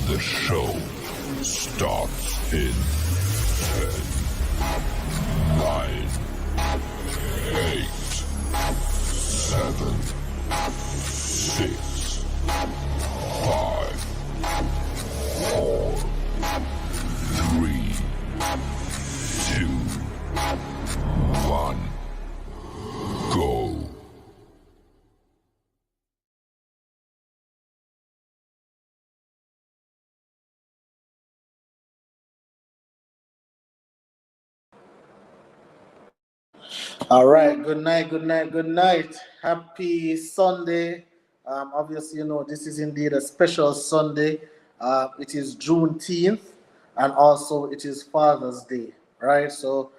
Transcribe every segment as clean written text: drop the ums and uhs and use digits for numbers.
The show starts in 10, 9, 8, 7, 6, 5, 4, 3, 2, 1, go. All right, good night, good night, good night. Happy Sunday. Obviously, this is indeed a special Sunday. It is Juneteenth, and also it is Father's Day, right? So,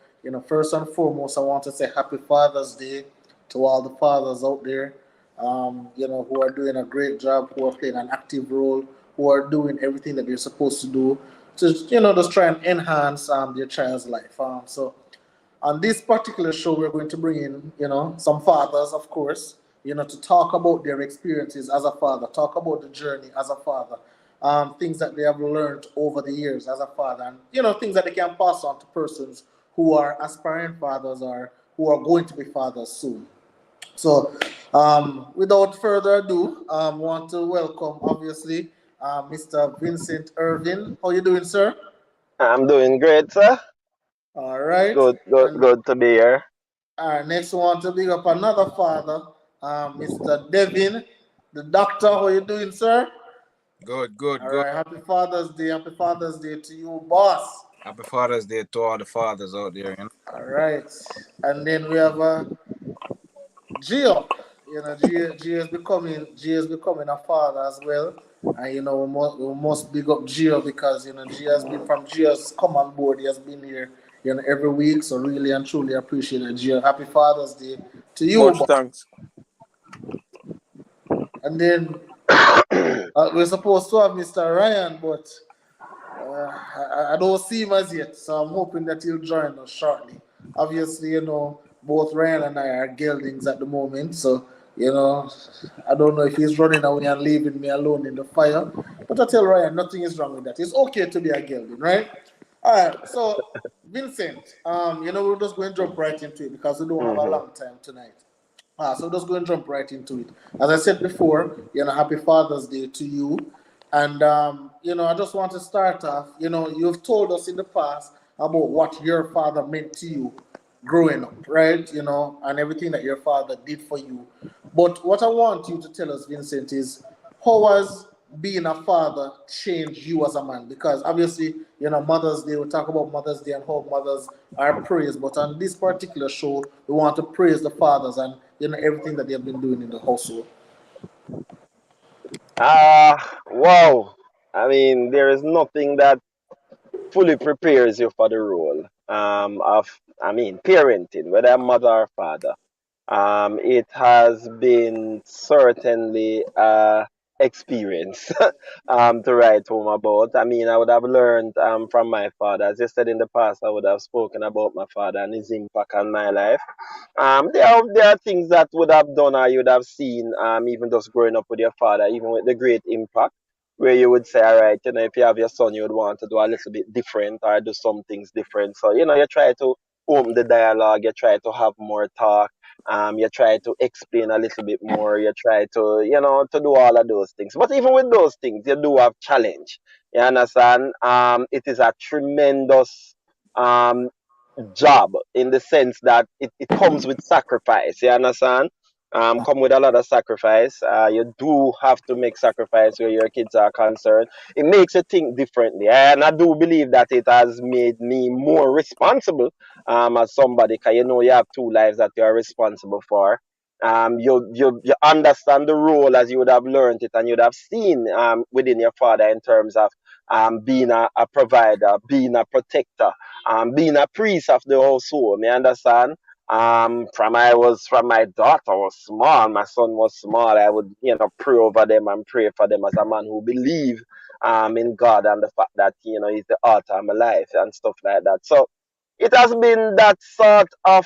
first and foremost, I want to say Happy Father's Day to all the fathers out there, who are doing a great job, who are playing an active role, who are doing everything that they're supposed to do to, just try and enhance their child's life. So, on this particular show, we're going to bring in, some fathers, of course, to talk about their experiences as a father, talk about the journey as a father, things that they have learned over the years as a father, and, things that they can pass on to persons who are aspiring fathers or who are going to be fathers soon. So, without further ado, want to welcome, obviously, Mr. Vincent Irvin. How you doing, sir? I'm doing great, sir. All right. Good, good, And good to be here. next one to big up another father, Mr. Devin, the doctor. How you doing, sir? Good, good, All good. right. Happy Father's Day. Happy Father's Day to you, boss. Happy Father's Day to all the fathers out there. All right. And then we have Gio. Gio is becoming a father as well. And we must big up Gio because Gio has been from Gio's come on board. He has been here, every week. So really and truly appreciate it, Gio. Happy Father's Day to you, Much boss. thanks. And then we're supposed to have Mr. Ryan, but I don't see him as yet. So I'm hoping that he'll join us shortly. Obviously, both Ryan and I are geldings at the moment. So, I don't know if he's running away and leaving me alone in the fire. But I tell Ryan, nothing is wrong with that. It's okay to be a gelding, right? All right. So, Vincent, we're just going to jump right into it because we don't have a hmm long time tonight. So just go and jump right into it. As I said before, happy Father's Day to you. And, I just want to start off, you've told us in the past about what your father meant to you growing up, right? And everything that your father did for you. But what I want you to tell us, Vincent, is how has being a father changed you as a man? Because obviously, Mother's Day, we talk about Mother's Day and how mothers are praised. But on this particular show, we want to praise the fathers and, everything that they have been doing in the household. Wow. I mean, there is nothing that fully prepares you for the role of, parenting, whether a mother or father. It has been certainly experience to write home about. I mean, I would have learned from my father. As you said in the past, I would have spoken about my father and his impact on my life. There are things that would have done or you would have seen, even just growing up with your father, even with the great impact, where you would say, all right, if you have your son, you would want to do a little bit different or do some things different. So, you try to open the dialogue, you try to have more talk, you try to explain a little bit more, you try to, to do all of those things. But even with those things, you do have challenge. You understand? It is a tremendous um, job in the sense that it comes with sacrifice. You understand? Come with a lot of sacrifice. You do have to make sacrifice where your kids are concerned. It makes you think differently, and I do believe that it has made me more responsible as somebody. Because you have two lives that you are responsible for. You understand the role as you would have learned it, and you'd have seen within your father in terms of being a provider, being a protector, being a priest of the household. Me understand? From my daughter was small, my son was small. I would pray over them and pray for them as a man who believe in God and the fact that He's the author of my life and stuff like that. So it has been that sort of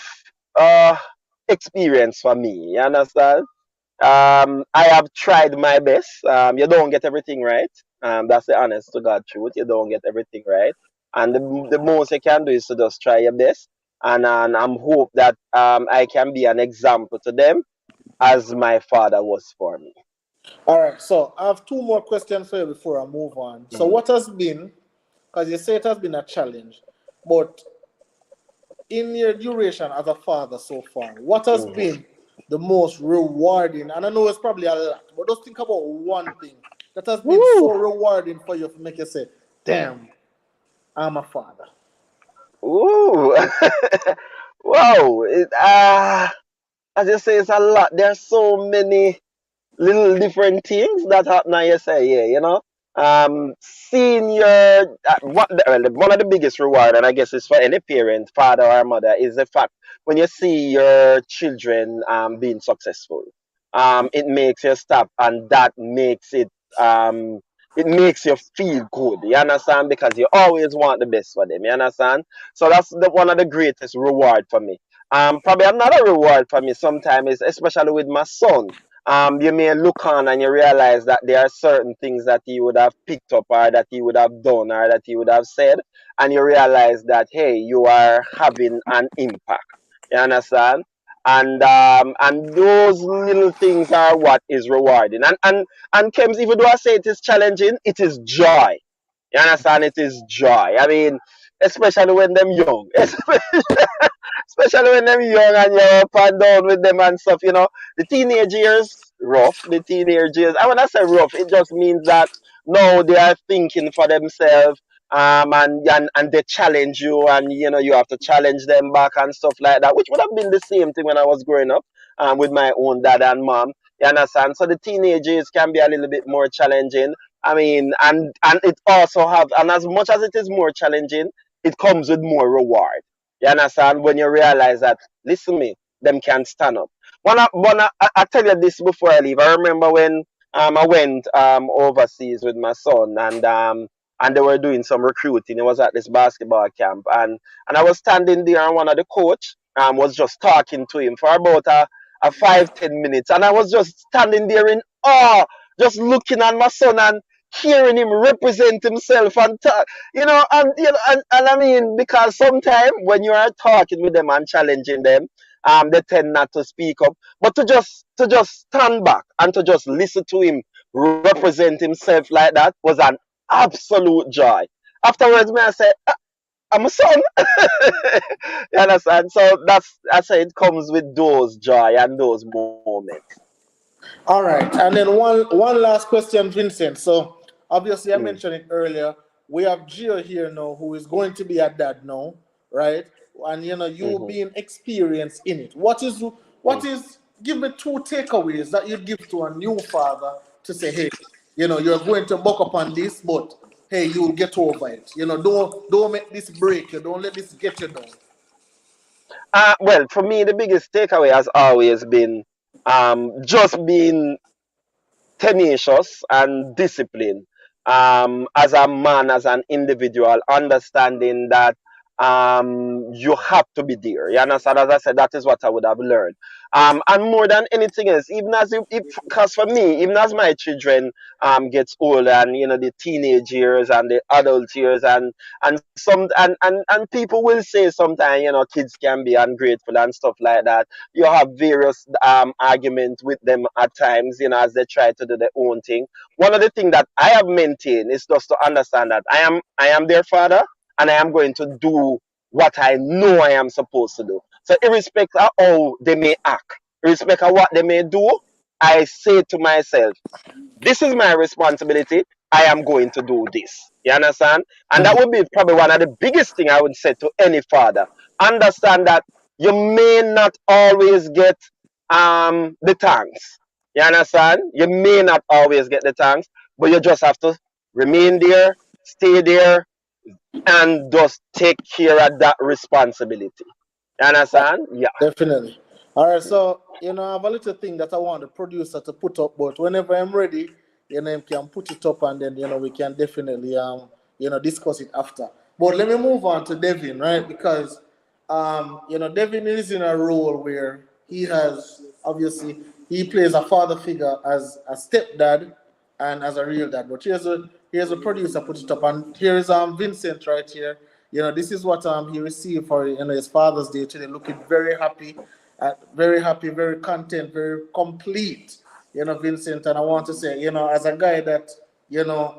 uh experience for me. You understand? I have tried my best. You don't get everything right. That's the honest to God truth. You don't get everything right. And the most you can do is to just try your best. And I'm hope that I can be an example to them as my father was for me. All right, so I have two more questions for you before I move on. So, Mhm. what has been, because you say it has been a challenge, but in your duration as a father so far, what has Mhm. been the most rewarding? And I know it's probably a lot, but just think about one thing that has been Woo! so rewarding for you to make you say, damn, I'm a father. Woo! Wow! As you say, it's a lot. There are so many little different things that happen and you say, yeah, seeing your one of the biggest reward, and I guess it's for any parent, father or mother, is the fact when you see your children being successful. It makes you stop, and that makes it makes you feel good. You understand? Because you always want the best for them. You understand? So that's one of the greatest reward for me. Probably another reward for me sometimes is especially with my son. You may look on and you realize that there are certain things that he would have picked up or that he would have done or that he would have said, and you realize that hey, you are having an impact. You understand? And those little things are what is rewarding. And Kems, even though I say it is challenging, it is joy. You understand? It is joy. I mean, especially when them young. Especially when them young and you're up and down with them and stuff, The teenage years, rough. The teenage years, and when I say rough, it just means that no, they are thinking for themselves, and they challenge you, and you have to challenge them back and stuff like that, which would have been the same thing when I was growing up, with my own dad and mom. You understand? So the teenage years can be a little bit more challenging. I mean, and it also have, and as much as it is more challenging, it comes with more reward. You understand? When you realize that, listen me, them can stand up. I tell you this before I leave. I remember when I went overseas with my son, and they were doing some recruiting. It was at this basketball camp, and I was standing there, and one of the coach was just talking to him for about a 5-10 minutes, and I was just standing there in awe, just looking at my son and hearing him represent himself and talk, and I mean, because sometimes when you are talking with them and challenging them, they tend not to speak up, but to just stand back and to just listen to him represent himself like that was an absolute joy. Afterwards, me I say, I'm a son. You understand? So that's I say it comes with those joy and those moments. All right, and then one last question, Vincent. So obviously, I Mm, mentioned it earlier. We have Gio here now, who is going to be a dad now, right? And you mhm, being experienced in it. What mm. is? Give me two takeaways that you give to a new father to say, hey, you're going to buck up on this, but hey, you'll get over it. Don't make this break you. Don't let this get you down. Well, for me, the biggest takeaway has always been just being tenacious and disciplined, as a man, as an individual, understanding that you have to be there. You understand? As I said, that is what I would have learned. And more than anything else, even as because for me, even as my children gets older, and the teenage years and the adult years, and people will say sometimes kids can be ungrateful and stuff like that. You have various arguments with them at times, as they try to do their own thing. One of the things that I have maintained is just to understand that I am their father, and I am going to do what I know I am supposed to do. So irrespective of how they may act, irrespective of what they may do, I say to myself, this is my responsibility. I am going to do this. You understand? And that would be probably one of the biggest thing I would say to any father. Understand that you may not always get the thanks. You understand? You may not always get the thanks, but you just have to remain there, stay there, and just take care of that responsibility. You understand? Yeah. Definitely. All right, so I have a little thing that I want the producer to put up, but whenever I'm ready, you can put it up, and then we can definitely discuss it after. But let me move on to Devin, right? Because Devin is in a role where he has obviously he plays a father figure as a stepdad and as a real dad. But here's Here's a producer put it up, and here is Vincent right here. This is what he received for his Father's Day today. Looking very happy, very content, very complete. Vincent, and I want to say, as a guy that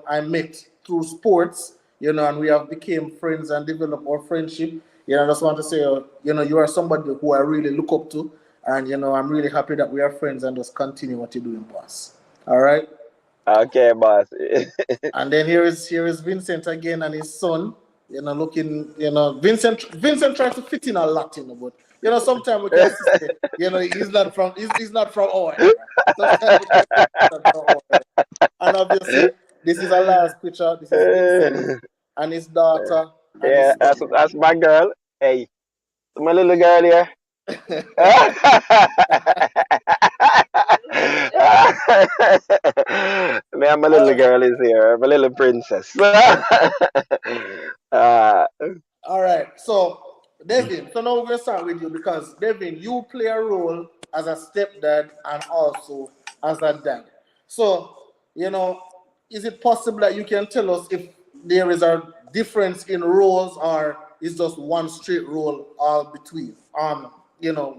I met through sports, and we have became friends and developed our friendship. I just want to say, you are somebody who I really look up to, and I'm really happy that we are friends and just continue what you're doing, boss. All right. Okay, boss. And then here is Vincent again and his son. Looking, Vincent tries to fit in a lot, but sometimes we can say, he's not from our era. Sometimes we can say he's not from our era. And obviously, this is our last picture. This is Vincent and his daughter and his Yeah, son. that's my girl. Hey, my little girl here. Man, my little girl is here. My little princess. uh, All right. So, Devin, so now we're going to start with you because, Devin, you play a role as a stepdad and also as a dad. So, is it possible that you can tell us if there is a difference in roles or is just one straight role all between,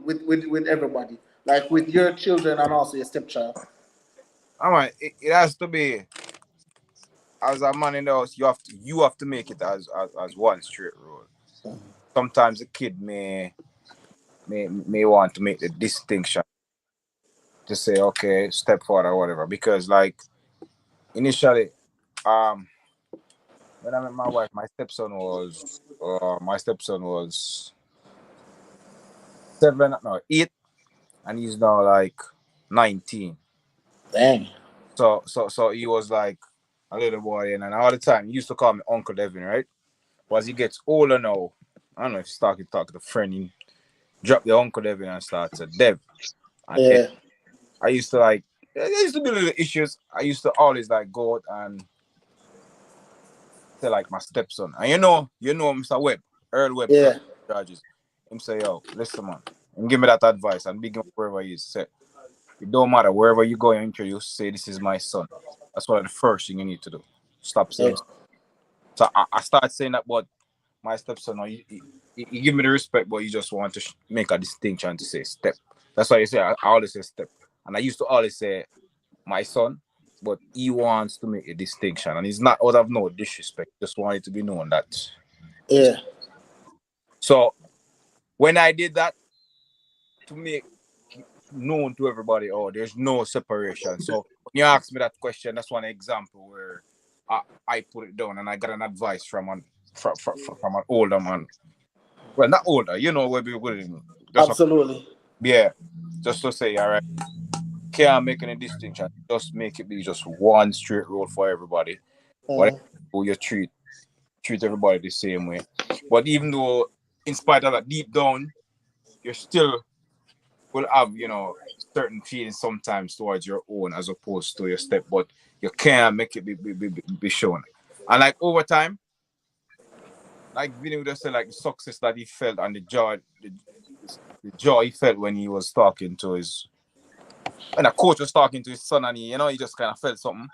with everybody, like with your children and also your stepchild? It has to be, as a man in the house, you have to make it as one straight rule. Sometimes the kid may want to make the distinction to say, okay, stepfather or whatever. Because like initially, um when I met my wife, my stepson was 8, and he's now like 19. Dang. So he was like a little boy, and all the time he used to call me Uncle Devin, right? But as he gets older now, I don't know if he's talking to a friend, he drop the Uncle Devin and start to Dev. And then Yeah. I used to like there used to be little issues. I used to always like go out and say like my stepson. And Mr. Webb, Earl Webb Yeah. Charges. Him say, yo, listen man. And give me that advice and big him up wherever he is. Say, it don't matter wherever you go and introduce, say this is my son. That's what the first thing you need to do. Stop Yeah. saying. So I started saying that, but my stepson, you give me the respect, but you just want to make a distinction to say step. That's why you say I always say step, and I used to always say my son, but he wants to make a distinction, and he's not out of no disrespect. Just want it to be known that. Yeah. So when I did that to make known to everybody, oh, there's no separation. So when you ask me that question, that's one example where I put it down and I got an advice from an older man. Well, not older, where we would Absolutely. just to say, all right, can't make any distinction. Just make it be just one straight road for everybody. Whatever you treat everybody the same way. But even though, in spite of that, deep down, you still will have, certain feelings sometimes towards your own as opposed to your step, but you can't make it be shown. And like over time, like Vinny would have said, like the success that he felt and the joy he felt when he was talking to when a coach was talking to his son, and he just kind of felt something.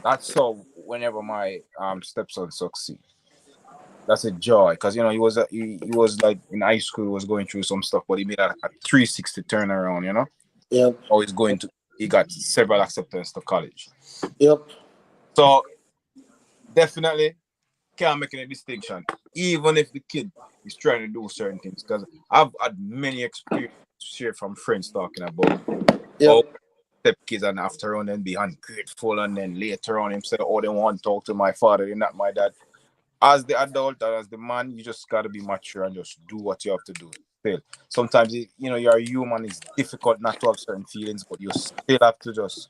That's so whenever my stepson succeed. That's a joy because he was like in high school, was going through some stuff, but he made a 360 turnaround. Yep. Always he got several acceptance to college. Yep. So definitely can't make any distinction, even if the kid is trying to do certain things. Because I've had many experiences shared from friends talking about Yep. stepkids, and after on then be ungrateful, and then later on him say, oh, they want to talk to my father, they're not my dad. As the adult and as the man, you just gotta be mature and just do what you have to do. Still, sometimes you're human. It's difficult not to have certain feelings, but you still have to just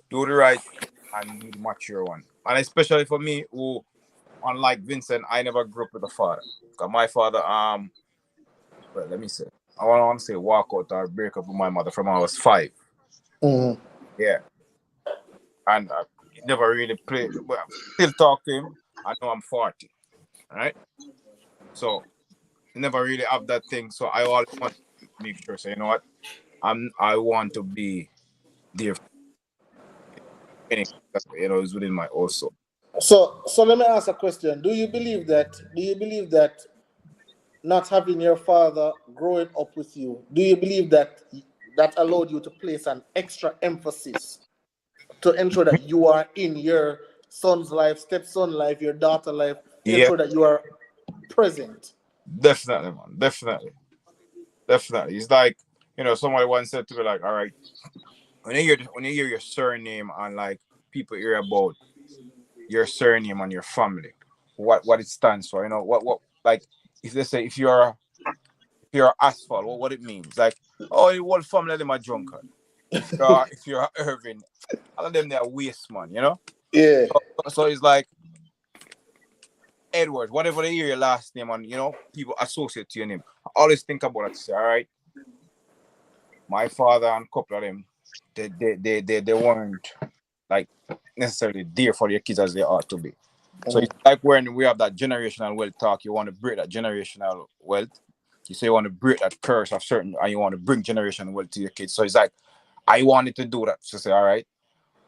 do the right and be the mature one. And especially for me, who, unlike Vincent, I never grew up with a father. Because my father, well, let me say, I want to say walk out or break up with my mother from when I was 5. Mm-hmm. Yeah, and I never really played. Well, still talk to him. I know I'm 40, right? So never really have that thing. So I always want to make sure. So you know what? I want to be there for anything that is within my also. So let me ask a question. Do you believe that not having your father growing up with you, do you believe that that allowed you to place an extra emphasis to ensure that you are in your son's life, stepson life, your daughter life, to Yeah, ensure that you are present? definitely, man. Definitely. Definitely. It's like, somebody once said to me, like, all right, when you hear your surname and like people hear about your surname and your family, what it stands for, what like if they say if you're asphalt, what it means. Like, oh, the whole family of them are drunkard. If you're Irving, all of them they are waste man. Yeah, So it's like Edward, whatever they hear your last name and people associate to your name. I always think about it to say, all right, my father and a couple of them, they weren't like necessarily there for their kids as they ought to be. So it's like when we have that generational wealth talk, you want to break that generational wealth. You say you want to break that curse of certain, and you want to bring generational wealth to your kids. So it's like I wanted to do that. So say, all right,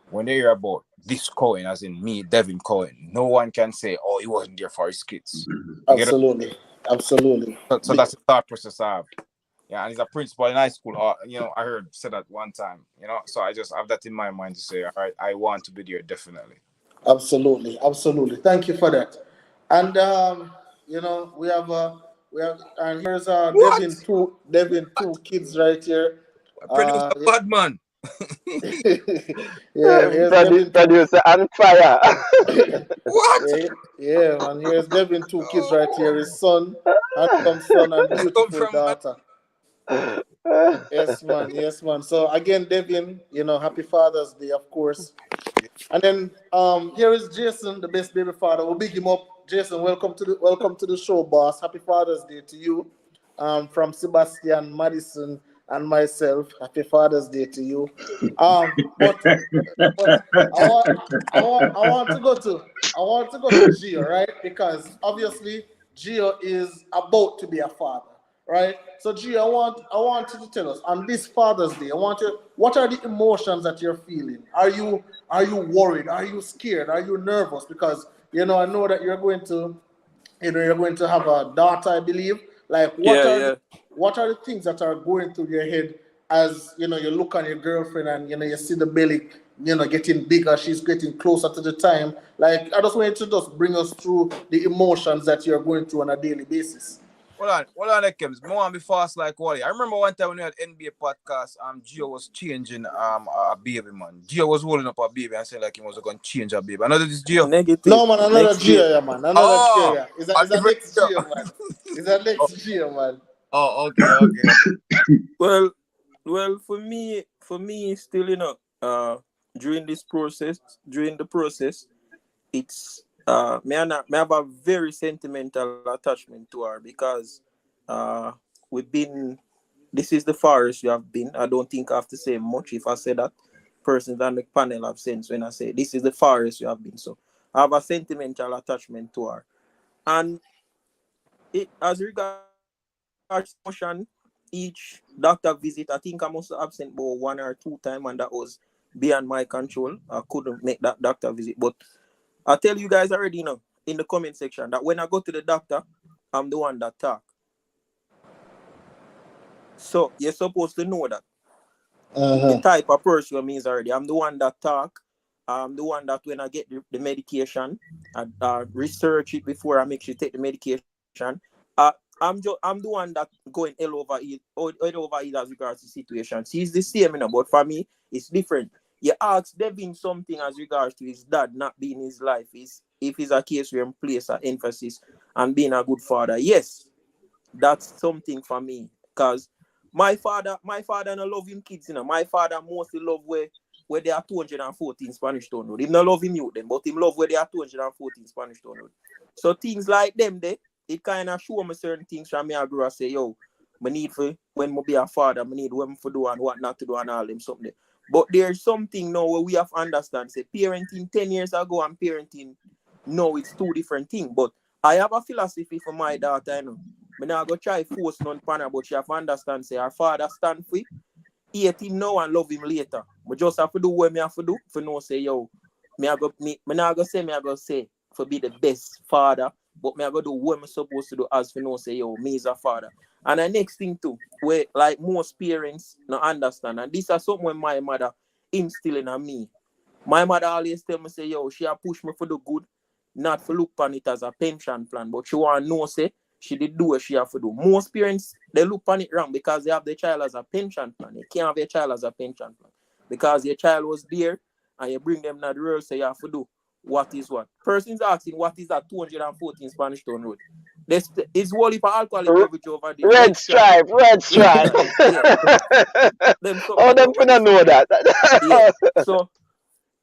when they hear about this Cohen, as in me, Devin Cohen, no one can say, oh, he wasn't there for his kids. You get it? absolutely, absolutely. So that's the thought process I have. Yeah, and he's a principal in high school. I heard said that one time. So I just have that in my mind to say, all right, I want to be there definitely. Absolutely, absolutely. Thank you for that. And we have, and here's What? Devin two kids right here. I produce a bad man. Yeah, here's Devin two. Producer on fire. What? Yeah, yeah, man. Here's Devin two kids right here. His son, handsome son, and This come beautiful from man. daughter. Yes, man. Yes, man. So again, Devin, happy Father's Day, of course. And then here is Jason, the best baby father. We'll big him up. Jason, welcome to the show, boss. Happy Father's Day to you. From Sebastian, Madison, and myself. Happy Father's Day to you. But I want to go to Gio, right? Because obviously Gio is about to be a father, right? So Gio, I want you to tell us on this Father's Day. What are the emotions that you're feeling? Are you worried? Are you scared? Are you nervous? Because I know that you're going to have a daughter, I believe. Like, what Yeah, are the yeah. what are the things that are going through your head as you look on your girlfriend and you see the belly getting bigger, she's getting closer to the time. Like, I just want you to just bring us through the emotions that you're going through on a daily basis. Hold on, Ekems. I want to be fast like Wally. I remember one time when we had NBA podcast, Gio was changing a baby, man. Gio was holding up a baby and saying like he was going to change a baby. Another this Gio. No, Negative. man, another Next year. Gio, yeah, man. Another Gio, Oh, yeah. Is a that different next Gio. Gio, man? Is that Oh, next Gio, man? okay. Well, for me, still, during the process, it's me have a very sentimental attachment to her because uh, we've been. This is the farthest you have been. I don't think I have to say much if I say that. Persons on the panel have sense when I say this is the farthest you have been. So I have a sentimental attachment to her, and as regards motion, each doctor visit, I think I must have absent about 1 or 2 times, and that was beyond my control. I couldn't make that doctor visit. But I tell you guys already in the comment section that when I go to the doctor, I'm the one that talk. So you're supposed to know that. The type of person means already. I'm the one that talk. I'm the one that when I get the medication, I research it before I make sure take the medication. I'm the one that going all over it as regards to situation. She's the same, but for me, it's different. You ask Devin something as regards to his dad not being in his life. Is if it's a case where he place an emphasis on being a good father. Yes, that's something for me. Because my father no love him kids, My father mostly love where they are 214 Spanish town road. Him no love him youth them, but him love where they are 214 Spanish town road. So things like them it kind of show me certain things from me I grow and say, yo, I need for when I be a father, I need what to do and what not to do and all them something. But there's something now where we have to understand. Say parenting 10 years ago and parenting now it's two different things. But I have a philosophy for my daughter, I now go try force none pan her, but she have to understand, say her father stand for hate him now and love him later. But just have to do what me have to do for no say, yo, me not go say for be the best father, but me I go do what I'm supposed to do as for no say yo, me is a father. And the next thing too, where like most parents not understand, and this is something when my mother instilling on me. My mother always tell me say yo, she a push me for the good, not for look on it as a pension plan, but she want to know say she did do what she have to do. Most parents they look on it wrong because they have their child as a pension plan. You can't have your child as a pension plan because your child was there and you bring them to the world, so you have to do what is what. Persons asking what is that 214 Spanish Town Road. This is whole heap of alcoholic beverage over there. Red stripe. Yeah. Them Oh, them finna know that. yeah. So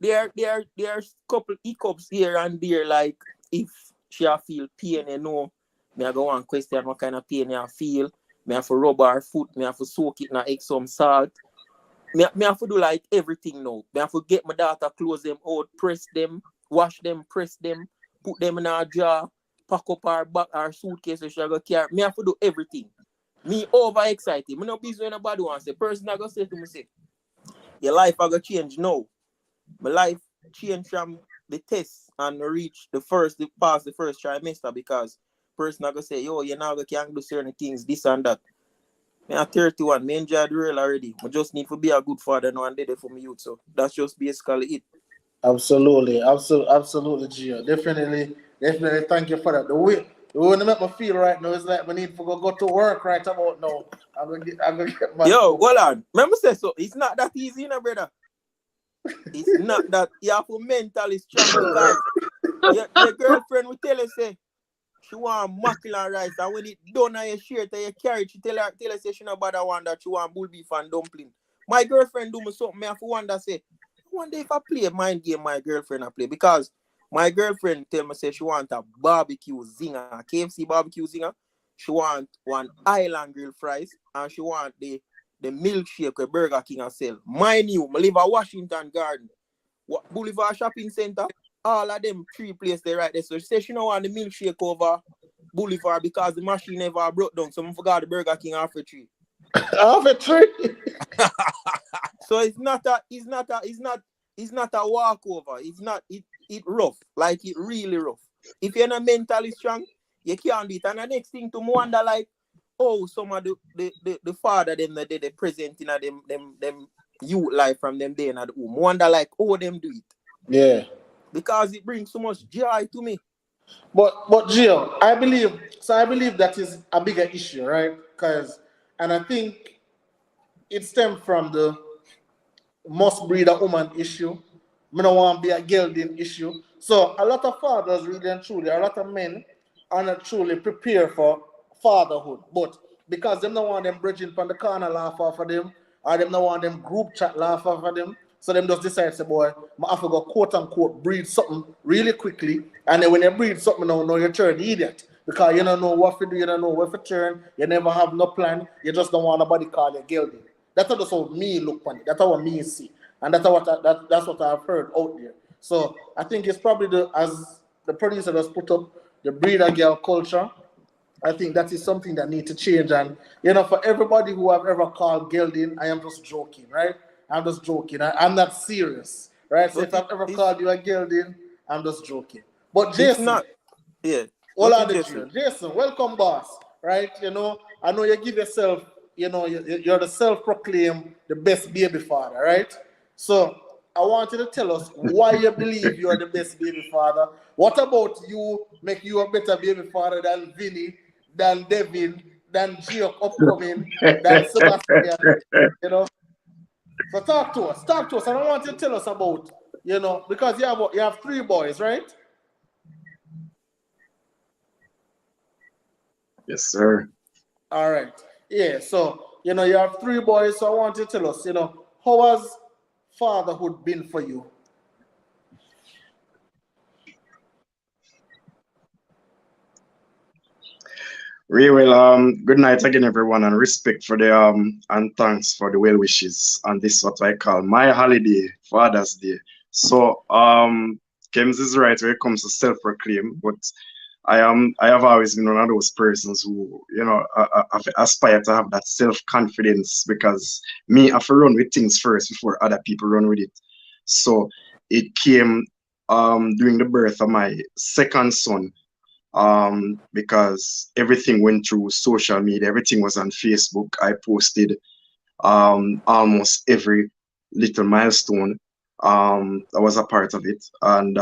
there's couple hiccups here and there, like if she feel pain, you know, me I go and question what kind of pain you feel. Me have to rub her foot, me have to soak it in egg some salt. Me have to do like everything now. Me have to get my daughter, close them out, press them, wash them, press them, put them in a jar, pack up her back, her suitcase so she go carry. Me have to do everything. Me overexcited. Me no busy when nobody wants to say. Person I go say to me say, your life I go change now. My life changed from the test and pass the first trimester because person I go say, yo, you now can't do certain things, this and that. Me at 31, me enjoy the real already. I just need to be a good father now and did it for me youth. So that's just basically it. Absolutely, Gio. Definitely. Thank you for that. The way to make me feel right now is like we need to go to work right about now. I'm gonna get my. Yo, hold on. Remember say so. It's not that easy, brother. It's not that you have to mentally strong because your girlfriend will tell you say she want mackerel and rice, and when it done and you share it and you carry it, she tell her say she not bother one that she want bull beef and dumpling. My girlfriend do me something, I have to wonder say, I wonder if I play a mind game my girlfriend I play, because my girlfriend tell me say she want a barbecue zinger, KFC barbecue zinger. She want one island grill fries and she want the milkshake where Burger King a sell. Mind you, I live at Washington Garden, Boulevard Shopping Center. All of them three places they right there. So she said she don't want the milkshake over Boulevard because the machine never broke down. So I forgot the Burger King half a tree. Half a tree. So it's not a walkover. It rough. Like it really rough. If you're not mentally strong, you can't do it. And the next thing to wonder like, oh, some of the father them that they present in them youth life from them day in the home. Wonder like, oh, them do it. Yeah. Because it brings so much joy to me. But Gio, I believe that is a bigger issue, right? And I think it stems from the must breed a woman issue. I don't want to be a gelding issue. So a lot of fathers really and truly, a lot of men are not truly prepared for fatherhood. But because them don't want them bridging from the corner laugh off of them, or them don't want them group chat laugh off of them. So them just decide, say, boy, I have to go quote unquote breed something really quickly. And then when you breed something, now you turn idiot. Because you don't know what to do, you don't know where to turn, you never have no plan, you just don't want nobody call you gelding. That's how me look on it. That's how me see. And that's what I've heard out there. So I think it's probably as the producer has put up the breeder girl culture. I think that is something that needs to change. And for everybody who have ever called gelding, I am just joking, right? I'm just joking. I'm not serious, right? So if I've ever called you a gelding, I'm just joking. But Jason, hold on, Jason, welcome, boss. Right? I know you give yourself, you're the self-proclaimed the best baby father, right? So I want you to tell us why you believe you're the best baby father. What about you make you a better baby father than Vinny, than Devin, than Gio upcoming, than Sebastian, So talk to us. I don't want you to tell us about, because you have 3 boys, right? Yes, sir. All right. Yeah. So, you have 3 boys. So I want you to tell us, how has fatherhood been for you? Really well, good night again, everyone, and respect for the and thanks for the well wishes on this what I call my holiday, Father's Day. So Kems is right when it comes to self-proclaim, but I have always been one of those persons who aspire to have that self-confidence, because me I have to run with things first before other people run with it. So it came during the birth of my second son, because everything went through social media, everything was on Facebook. I posted almost every little milestone. I was a part of it, and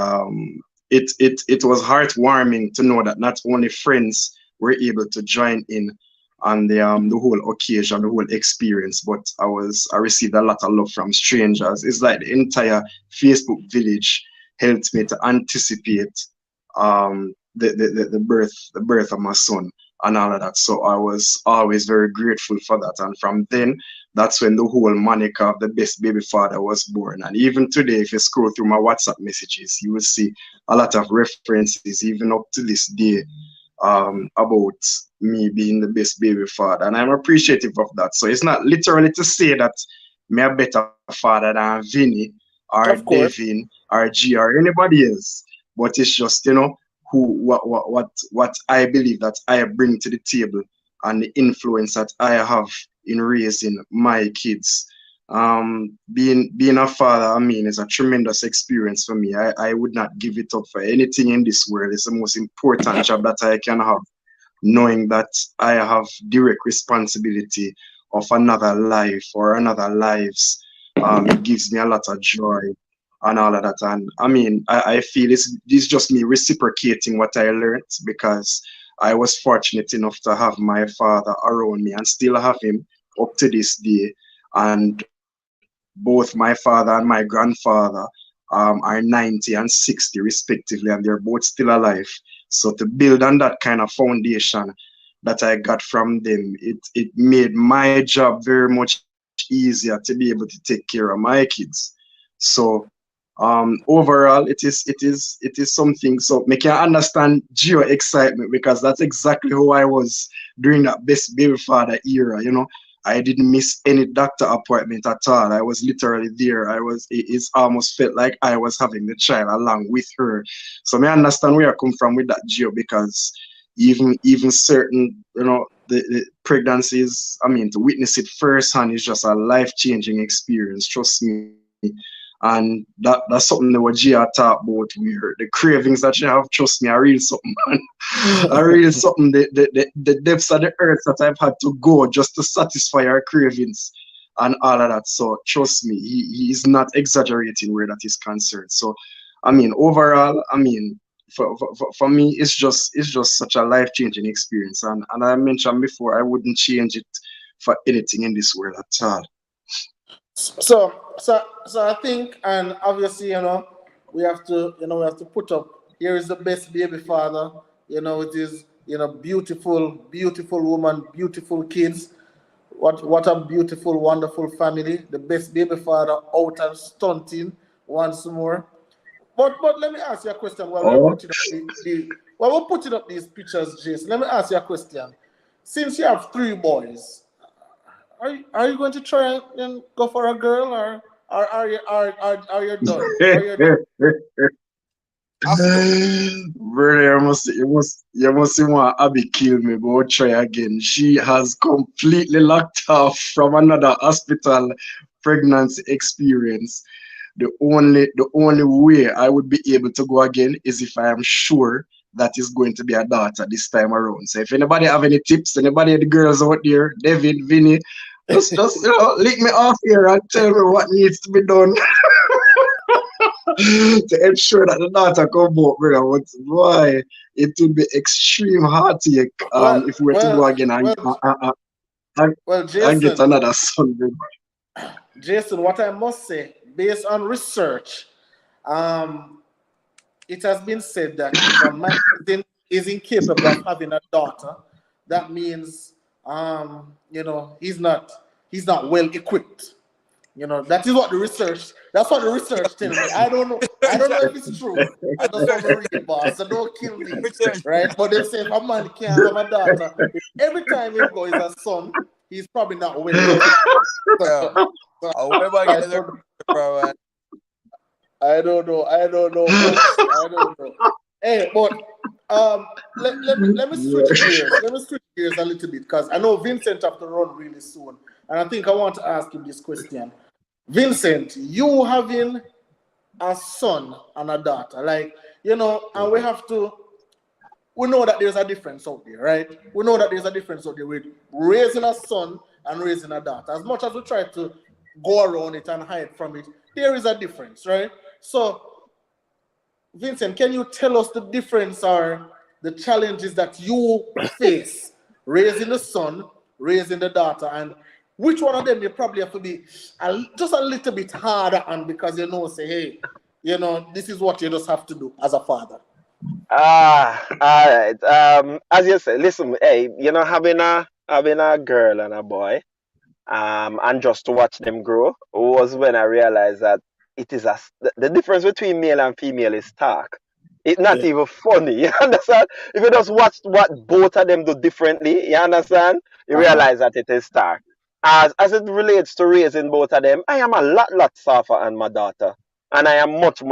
it was heartwarming to know that not only friends were able to join in on the whole occasion, the whole experience, but I received a lot of love from strangers. It's like the entire Facebook village helped me to anticipate the birth of my son and all of that. So I was always very grateful for that. And from then, that's when the whole moniker of the best baby father was born. And even today, if you scroll through my WhatsApp messages, you will see a lot of references, even up to this day, about me being the best baby father. And I'm appreciative of that. So it's not literally to say that me a better father than Vinny or Devin or G or anybody else, but it's just, you know, what I believe that I bring to the table and the influence that I have in raising my kids. Being a father, I mean, is a tremendous experience for me. I would not give it up for anything in this world. It's the most important job that I can have, knowing that I have direct responsibility of another life or another lives. It gives me a lot of joy and all of that. And I mean, I feel it's just me reciprocating what I learned, because I was fortunate enough to have my father around me and still have him up to this day. And both my father and my grandfather are 90 and 60 respectively, and they're both still alive. So to build on that kind of foundation that I got from them, it made my job very much easier to be able to take care of my kids. So overall, it is something. So make you understand Geo excitement, because that's exactly who I was during that best baby father era. You know, I didn't miss any doctor appointment at all. I was literally there. It's almost felt like I was having the child along with her. So I understand where I come from with that, Geo, because even certain, you know, the pregnancies, I mean, to witness it firsthand is just a life-changing experience, trust me. And that's something that what Gia talked about, where the cravings that you have, trust me, are real something, man. Are real something, the depths of the earth that I've had to go just to satisfy our cravings and all of that. So trust me, he is not exaggerating where that is concerned. So I mean, overall, I mean, for me, it's just such a life-changing experience. And I mentioned before, I wouldn't change it for anything in this world at all. So I think, and obviously, you know, we have to put up. Here is the best baby father. You know, it is, you know, beautiful woman, beautiful kids. What a beautiful, wonderful family. The best baby father out and stunting once more. But let me ask you a question while we're putting up these pictures, Jason. Let me ask you a question. Since you have 3 boys, are you going to try and go for a girl, or are you done? Are you done? Brother, you must see want Abby kill me, but we'll try again. She has completely locked off from another hospital pregnancy experience. The only way I would be able to go again is if I am sure that is going to be a daughter this time around. So if anybody have any tips, anybody of the girls out there, David, Vinny, just you know, lick me off here and tell me what needs to be done to ensure that the daughter come out, brother. But boy, it would be extreme heartache if we were to go again and Jason, get another son, brother. Jason, what I must say, based on research, it has been said that if a man is incapable of having a daughter, that means you know, he's not well equipped. You know, that's what the research tells me. I don't know if it's true. I just want to read, boss, so don't kill me. Right? But they say if a man can't have a daughter, every time he goes a son, he's probably not well equipped. I don't know. Hey, but let me switch gears. Let me switch gears a little bit, because I know Vincent have to run really soon, and I think I want to ask him this question. Vincent, you having a son and a daughter. Like, you know, and we have to, we know that there's a difference out there, right? We know that there's a difference out there with raising a son and raising a daughter. As much as we try to go around it and hide from it, there is a difference, right? So, Vincent, can you tell us the difference or the challenges that you face raising the son, raising the daughter, and which one of them you probably have to be just a little bit harder on because you know, say, hey, you know, this is what you just have to do as a father. All right. As you say, listen, hey, you know, having a girl and a boy, and just to watch them grow was when I realized that it is the difference between male and female is stark. It's not Yeah. even funny. You understand? If you just watch what both of them do differently, you understand? You realize that it is stark. As it relates to raising both of them, I am a lot softer on my daughter, and I am much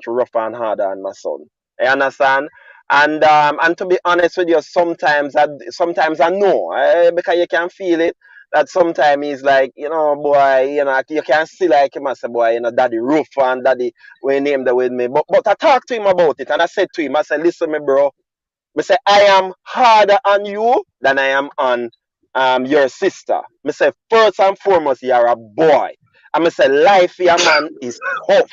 rougher and harder on my son. You understand? And to be honest with you, sometimes I know because you can feel it that sometimes he's like, you know, boy, you know, you can see like him as a boy, you know, daddy roof and daddy we named the with me. But I talked to him about it and I said to him, I said, listen, me bro, I say I am harder on you than I am on your sister. I say first and foremost, you're a boy. And I say life for your man is tough.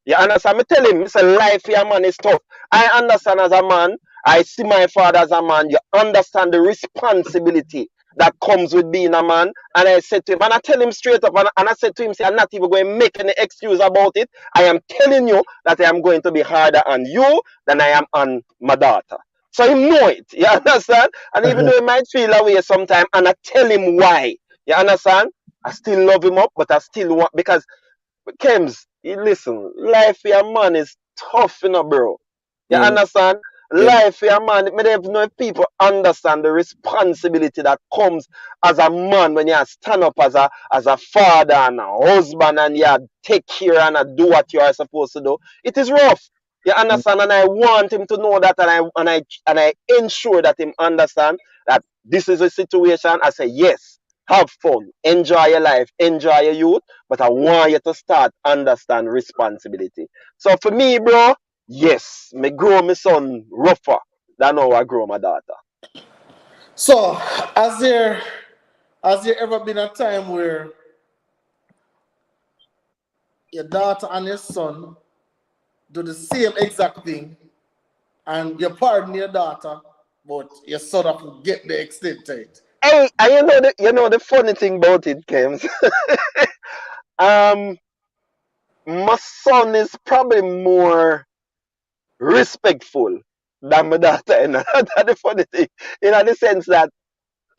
You understand? I tell him, I say life for your man is tough. I understand as a man. I see my father as a man. You understand the responsibility that comes with being a man. And I said to him, and I tell him straight up, and I said to him, say, I'm not even going to make any excuse about it. I am telling you that I am going to be harder on you than I am on my daughter. So he know it. You understand? And even though he might feel away sometimes, and I tell him why. You understand? I still love him up, but I still want because Kems, listen, life for a man is tough, you know, bro. You Yeah. understand? Yeah. Life for a man, I don't know if people understand the responsibility that comes as a man when you stand up as a father and a husband and you take care and do what you are supposed to do. It is rough. You understand? And I want him to know that and I ensure that him understand that this is a situation. I say, yes, have fun, enjoy your life, enjoy your youth, but I want you to start understand responsibility. So for me, bro, yes, me grow my son rougher than how I grow my daughter. So, has there ever been a time where your daughter and your son do the same exact thing and you pardon your daughter, but your son have to get the extent to it? Hey, and you know the funny thing about it, Kems. um, my son is probably more respectful than my daughter. You know? That's the funny thing. In the sense that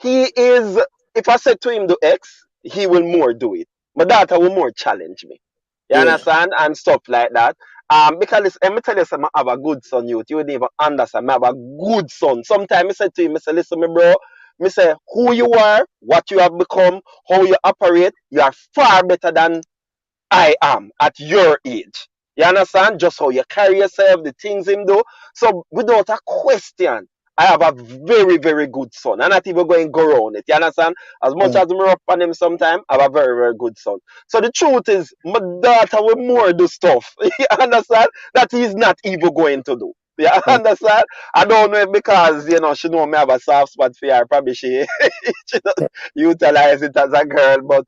he is, if I said to him do X, he will more do it. My daughter will more challenge me. You Yeah. understand? And stuff like that. Because let me tell you something, I have a good son, youth. You wouldn't even understand. I have a good son. Sometimes I say to him, I say, listen, me bro, me say, who you are, what you have become, how you operate, you are far better than I am at your age. You understand? Just how you carry yourself, the things him do. So without a question, I have a very good son. I'm not even going to go around it. You understand? As much as I'm rough on him sometimes, I have a very good son. So the truth is, my daughter will more do stuff. You understand? That he's not even going to do. You understand? I don't know if because, you know, she know me have a soft spot for her. Probably she don't utilize it as a girl. But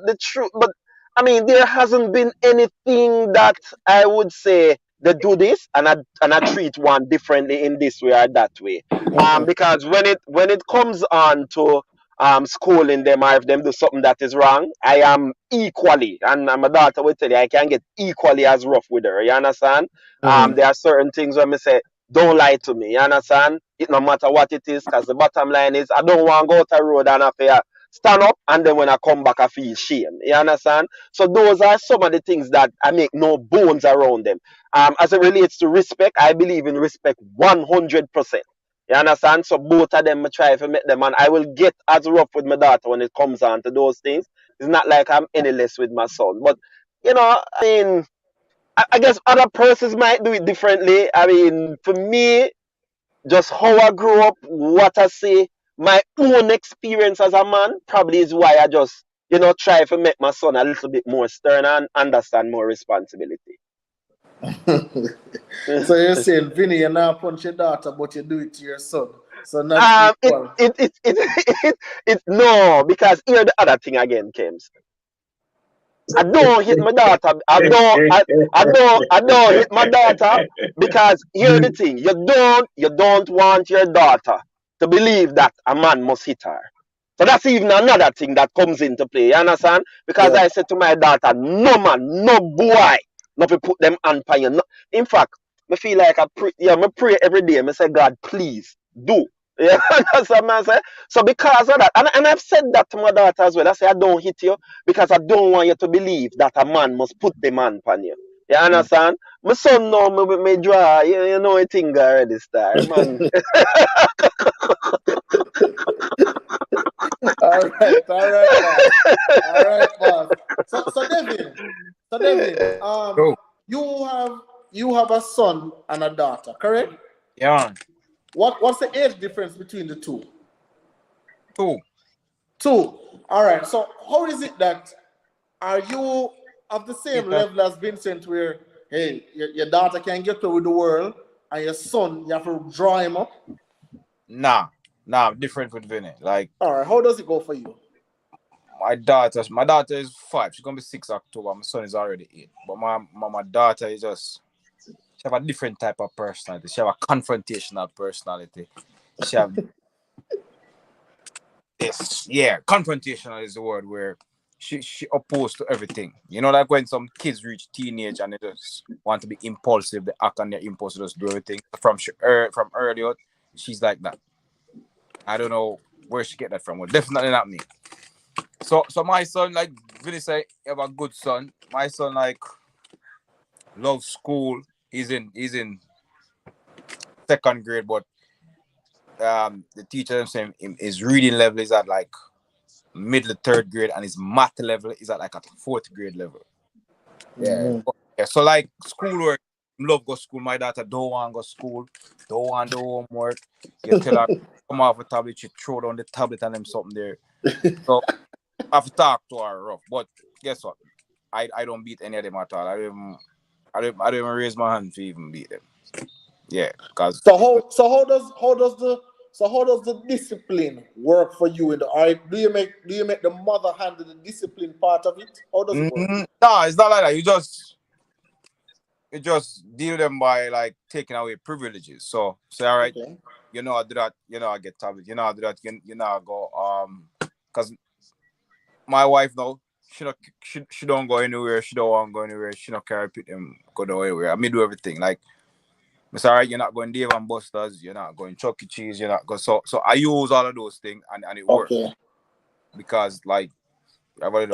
the truth, but I mean, there hasn't been anything that I would say they do this and I treat one differently in this way or that way. Because when it comes on to schooling them or if them do something that is wrong, I am equally and my daughter will tell you I can get equally as rough with her. You understand? There are certain things where me say, don't lie to me. You understand? It no matter what it is, because the bottom line is I don't want to go to the road and I feel stand up and then when I come back I feel shame. You understand? So those are some of the things that I make no bones around them. As it relates to respect, I believe in respect 100%. You understand? So both of them I try to make them and I will get as rough with my daughter when it comes on to those things. It's not like I'm any less with my son. But you know, I mean I guess other persons might do it differently. I mean, for me, just how I grew up, what I say, my own experience as a man probably is why I just try to make my son a little bit more stern and understand more responsibility. So you're saying, Vinny, you're not punch your daughter, but you do it to your son. So not equal. No, because here the other thing again, James. I don't hit my daughter. I don't hit my daughter because here's the thing. You don't want your daughter to believe that a man must hit her. So that's even another thing that comes into play. You understand? Because Yeah. I said to my daughter, no man, no boy, not to put them on fire. No. In fact, I feel like I pray every day. I say, God, please do. Yeah, that's what I say. So because of that, and I've said that to my daughter as well. I say I don't hit you because I don't want you to believe that a man must put the man upon you. You understand? My son know me with me draw. You know a thing already, star man. All right, boss. All right, boss. So Devin, Go. you have a son and a daughter, correct? Yeah. What's the age difference between the two? 2. Two. All right. So how is it that are you of the same Yeah. level as Vincent, where hey, your daughter can get away with the world, and your son you have to draw him up? Nah, different with Vinny. Like All right. How does it go for you? my daughter is 5. She's gonna be 6 October. My son is already 8. But my daughter is just, she have a different type of personality. She have a confrontational personality. She have this, yeah, confrontational is the word, where she opposed to everything. You know, like when some kids reach teenage and they just want to be impulsive, they act on their impulse, to just do everything. From early on, she's like that. I don't know where she get that from. Well, definitely not me. So my son, like Vinny say, you have a good son. My son like loves school. He's in 2nd grade, but the teacher them saying his reading level is at like middle 3rd grade, and his math level is at like at 4th grade level. Yeah. Yeah. So like schoolwork, love go school. My daughter don't want to go school, don't want to do homework. You tell her come off a tablet, she throw down the tablet and them something there. So I have to talk to her rough. But guess what? I don't beat any of them at all. I don't even raise my hand to even beat them. Yeah, cause How does the discipline work for you in the do you make the mother handle the discipline part of it? How does it work? No, it's not like that. You just deal them by like taking away privileges. So say all right, Okay. you know I do that, you know I get tablet, you know I do that, you know I go because my wife now, she don't go anywhere, she don't want to go anywhere, she don't care pick them go anywhere. I mean do everything. Like it's all right, you're not going Dave and Buster's, you're not going Chuck E. Cheese, you're not going so I use all of those things and it works. Okay. Because like everybody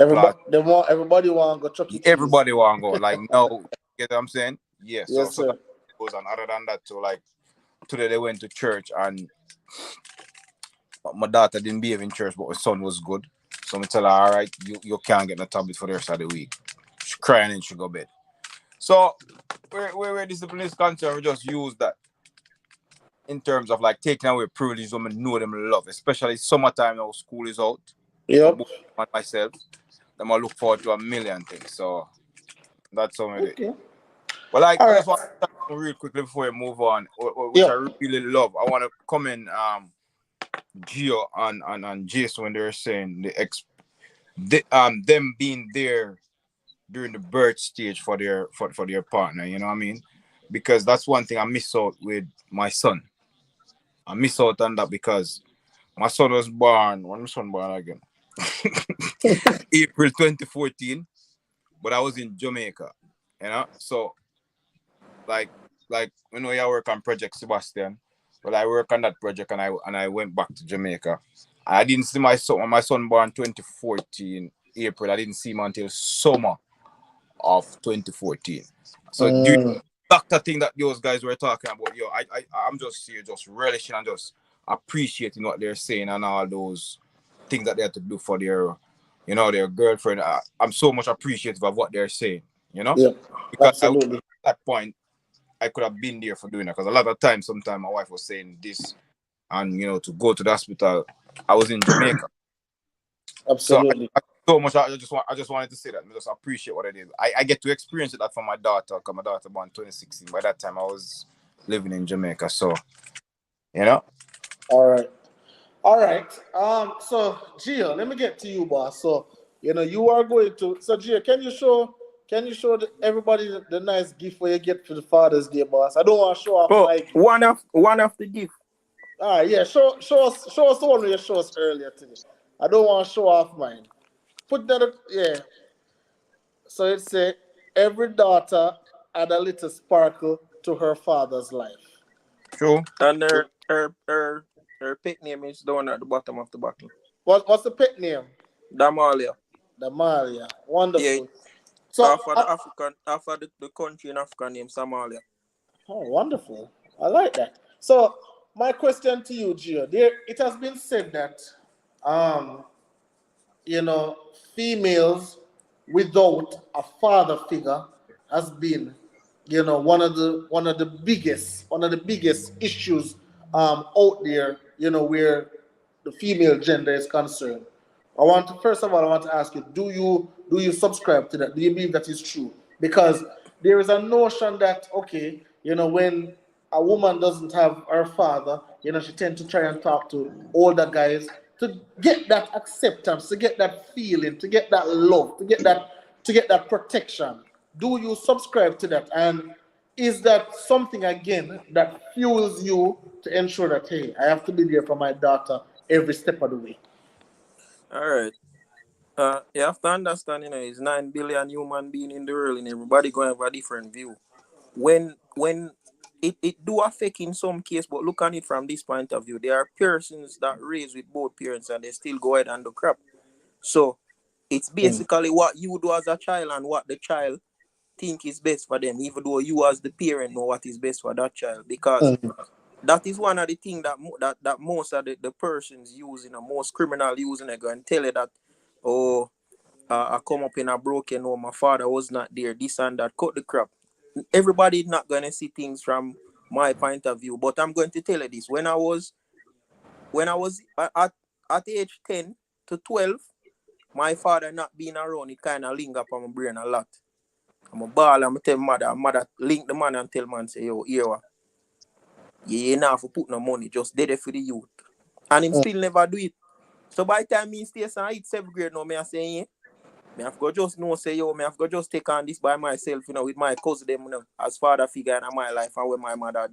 want to go Chuck E. Cheese. Everybody want to go. Like no, you know what I'm saying? Yeah. Yes, So sir. that goes on. Other than that, so like today they went to church and my daughter didn't behave in church, but my son was good. So I tell her, all right, you can't get no tablet for the rest of the week. She crying and she go bed. So where discipline is concerned, we just use that in terms of like taking away privileges when we know them love, especially summertime now school is out. Yep. For myself, I'm gonna look forward to a million things. So that's how it is. Well, like I just want to talk real quickly before we move on, which I really love. I want to comment Gio and Jason when they were saying them being there during the birth stage for their partner, you know what I mean? Because that's one thing I miss out with my son. I miss out on that because my son was born, when was my son born again? April 2014, but I was in Jamaica, you know? So like you know, I work on Project Sebastian. Well, I work on that project and I went back to Jamaica. I didn't see my son when my son born 2014 April. I didn't see him until summer of 2014. So do you doctor thing that those guys were talking about, I'm just here just relishing and just appreciating what they're saying and all those things that they have to do for their, you know, their girlfriend. I'm so much appreciative of what they're saying, you know? Yeah, because absolutely. At that point, I could have been there for doing that because a lot of times, sometimes my wife was saying this, and you know, to go to the hospital, I was in Jamaica. Absolutely. So so much. I just wanted to say that. I just appreciate what I did. I get to experience that from my daughter, because my daughter born 2016. By that time, I was living in Jamaica. So, you know. All right. All right. So Gio, let me get to you, boss. So you are going to. So Gio, can you show everybody the nice gift where you get for the Father's Day, boss? I don't want to show off Oh, my gift. one of the gift. All right, yeah. Show us the one where you showed us earlier today. I don't want to show off mine. Put that. Yeah. So it said every daughter add a little sparkle to her father's life. True. And her pet name is down at the bottom of the bottle. What's the pet name? Damalia. Damalia. Yeah, Wonderful. So, after the African, after the country in Africa named Somalia. oh, wonderful. I like that. So, my question to you, Gio, it has been said that, um, females without a father figure has been, one of the biggest issues out there, where the female gender is concerned. First of all, I want to ask you, do you subscribe to that? Do you believe that is true? Because there is a notion that, okay, when a woman doesn't have her father, she tends to try and talk to older guys to get that acceptance, to get that feeling, to get that love, to get that protection. Do you subscribe to that? And is that something again that fuels you to ensure that, hey, I have to be there for my daughter every step of the way? All right. You have to understand, it's 9 billion human being in the world, and everybody going to have a different view. When it do affect in some case, but look at it from this point of view. There are persons that raised with both parents and they still go ahead and do crap. So it's basically what you do as a child and what the child think is best for them, even though you as the parent know what is best for that child. Because that is one of the things that most of the persons using, most criminal using, are going to tell you that, oh, I come up in a broken home, my father was not there, this and that, cut the crap. Everybody is not going to see things from my point of view, but I'm going to tell you this. When I was at age 10 to 12, my father not being around, it kind of linger up on my brain a lot. I'm a ball, I'm tell mother link the man and tell man, say, yo, here, you ain't have to put no money, just dead for the youth. And him still never do it. So by the time me stay and I hit 7th grade now, me I say, yeah, me have got just know, say, yo, me have got just take on this by myself, with my cousin, them, as father figure in my life and with my mother,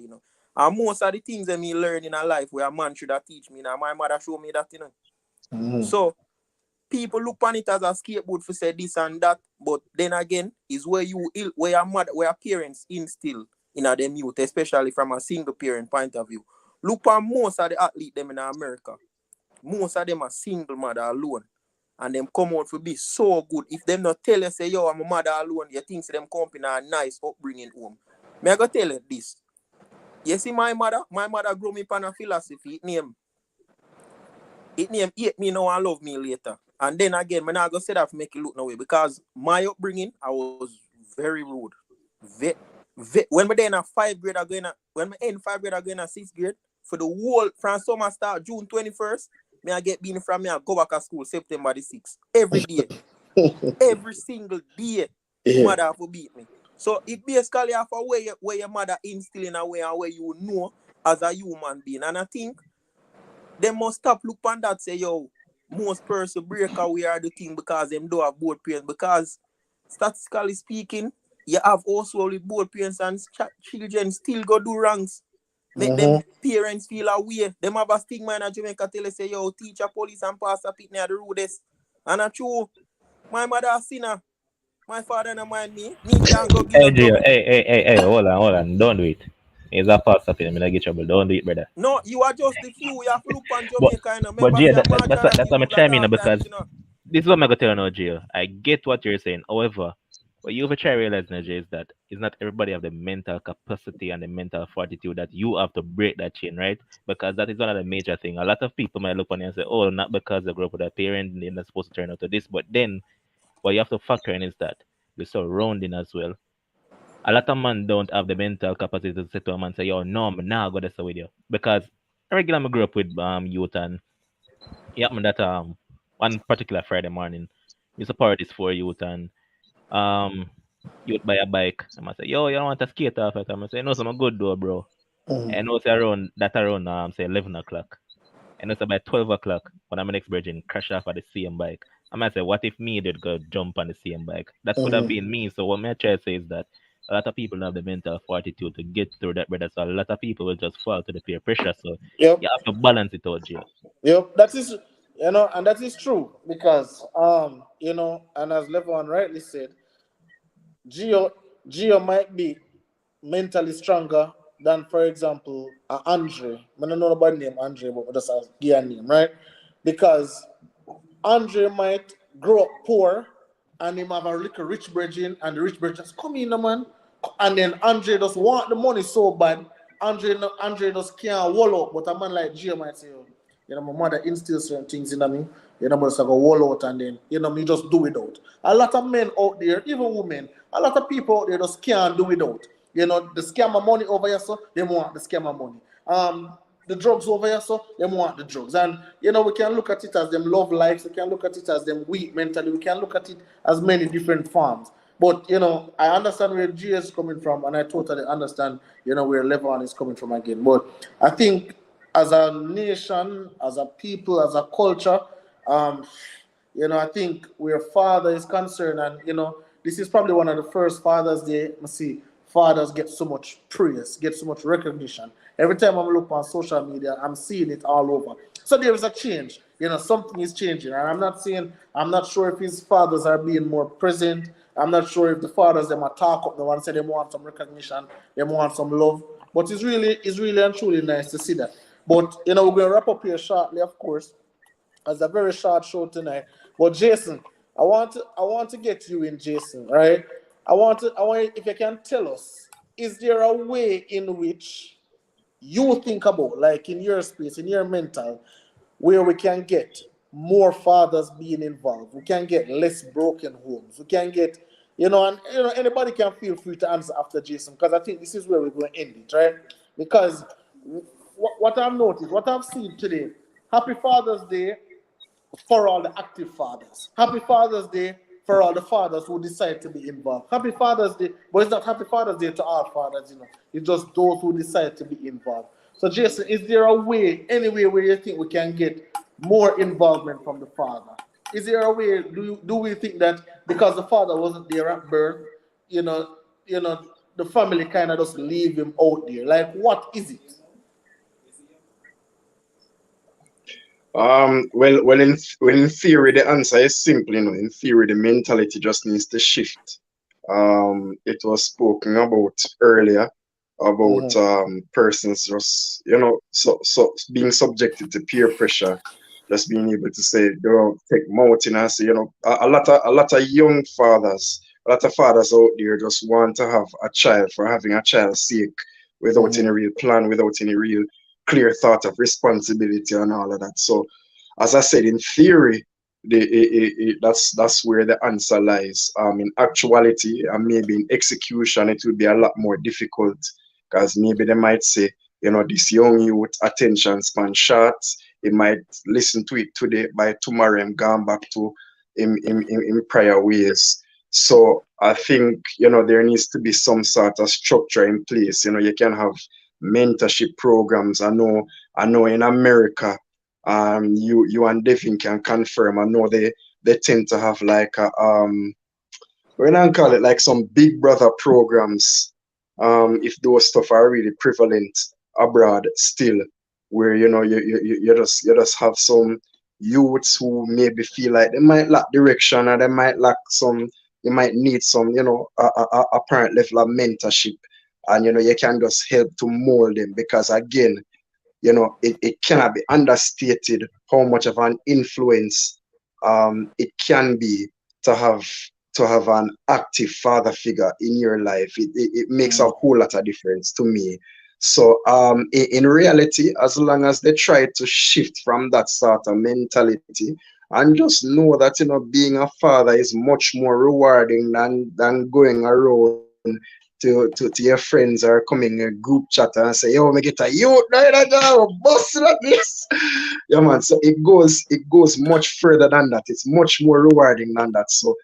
And most of the things that me learn in a life where a man should have teach me, my mother show me that, So, people look on it as a skateboard for say this and that, but then again, is where your parents instill in them youth, especially from a single parent point of view. Look on most of the athletes them in America. Most of them are single mother alone. And them come out to be so good. If them not tell you, say, yo, I'm a mother alone, you think them come in a nice upbringing home. Me I go tell you this. You see my mother grew me upon a philosophy. It name hate me now and love me later. And then again, I'm not going to say that to make it look no way. Because my upbringing, I was very rude. When we in a 5th grade, when we end 5th grade, I go in a 6th grade. For the whole, from summer start, June 21st, I get beaten from me, I go back to school September the 6th. Every day. Every single day, mother have to beat me. So it basically have a way where your mother instill in a way and where you know as a human being. And I think they must stop look on that, say, yo, most person break away are the thing because them don't have both parents. Because statistically speaking, you have also with both parents and children still go do wrongs. Make them parents feel away. Them have a stigma in Jamaica tell us, say, yo, teacher, police, and pastor pitney are the rudest. And that's true. My mother a sinner. My father don't mind me. Me can't go give Hey, them Gio, trouble. hey, hold on. Don't do it. It's a fast up in. I'm gonna get trouble. Don't do it, brother. No, you are just the few. You have to look on But, Jamaica, but Remember, Gio, say a that's majority what I'm rule at chiming all in because times, this is what I'm gonna tell you now, Gio. I get what you're saying. However, what you have to try to realize now, Gio, is that it's not everybody have the mental capacity and the mental fortitude that you have to break that chain, right? Because that is one of the major things. A lot of people might look on you and say, oh, not because they grew up with a parent, they're not supposed to turn out to this. But then what you have to factor in is that the surrounding as well. A lot of men don't have the mental capacity to sit to a man and say, yo, no, I'm not going to stay with you. Because regularly I grew up with youth and it happened that one particular Friday morning, support this for youth and youth buy a bike. I'm gonna say, yo, you don't want to skate off it. I'm gonna say, no, so I'm good though, bro. And know say around say 11 o'clock. And it's about 12 o'clock when I'm next virgin crash off at the same bike. I might say, what if me did go jump on the same bike? That could have been me. So what my try to say is that a lot of people don't have the mental fortitude to get through that, brother. So a lot of people will just fall to the peer pressure. So Yep. you have to balance it out, Jay. Yep. That is, and that is true because, and as Levon rightly said, Gio might be mentally stronger than, for example, Andre. I don't know about name Andre, but just a gear name, right? Because Andre might grow up poor and him have a little rich brethren, and the rich brethren just come in, man. And then Andre just want the money so bad. Andre just can't wall out. But a man like Gio might say, my mother instills certain things in me. But it's like a wall out and then, me just do without. A lot of men out there, even women, a lot of people out there just can't do without. The scammer money over here, so they want the scammer money. The drugs over here, so they want the drugs. And, we can look at it as them love lives. We can look at it as them weak mentally. We can look at it as many different forms. But, I understand where G is coming from, and I totally understand, where Levon is coming from again. But I think as a nation, as a people, as a culture, I think where father is concerned, and, this is probably one of the first Father's Day, fathers get so much praise, get so much recognition. Every time I look on social media, I'm seeing it all over. So there is a change. Something is changing. And I'm not sure if his fathers are being more present. I'm not sure if the fathers them are talk up the one say they want some recognition, they want some love. But it's really and truly nice to see that. But we're gonna wrap up here shortly, of course. It's a very short show tonight. But Jason, I want to get you in, Jason, right? I want if you can tell us, is there a way in which you think about, like in your space, in your mental, where we can get more fathers being involved? We can get less broken homes. We can get, anybody can feel free to answer after Jason, because I think this is where we're going to end it, right? Because what I've noticed, what I've seen today, Happy Father's Day for all the active fathers. Happy Father's Day for all the fathers who decide to be involved. Happy Father's Day, but it's not Happy Father's Day to all fathers, It's just those who decide to be involved. So, Jason, is there a way, any way where you think we can get more involvement from the father? Is there a way, do we think that because the father wasn't there at birth, the family kind of just leave him out there? Like, what is it? Well, in theory, the answer is simple. In theory, the mentality just needs to shift. It was spoken about earlier about persons just so being subjected to peer pressure, just being able to say take mountain and say a lot of young fathers, a lot of fathers out there just want to have a child for having a child's sake, without any real plan, without any real clear thought of responsibility and all of that. So, as I said, in theory, that's where the answer lies. In actuality, and maybe in execution, it will be a lot more difficult, because maybe they might say, this young youth attention span short. He might listen to it today, by tomorrow I'm gone back to in prior ways. So I think there needs to be some sort of structure in place. You can have mentorship programs. I know in America, you and Devin can confirm. I know they tend to have like a we don't call it like some big brother programs. If those stuff are really prevalent abroad still, where you just have some youths who maybe feel like they might lack direction, or they might need some apparent level of mentorship. And you can just help to mold them, because again, it cannot be understated how much of an influence it can be to have an active father figure in your life. It makes a whole lot of difference to me. So in reality, as long as they try to shift from that sort of mentality and just know that being a father is much more rewarding than going around to your friends or come in a group chat and say, yo, me get a youth now, boss like this. Yeah, man. So it goes much further than that. It's much more rewarding than that. So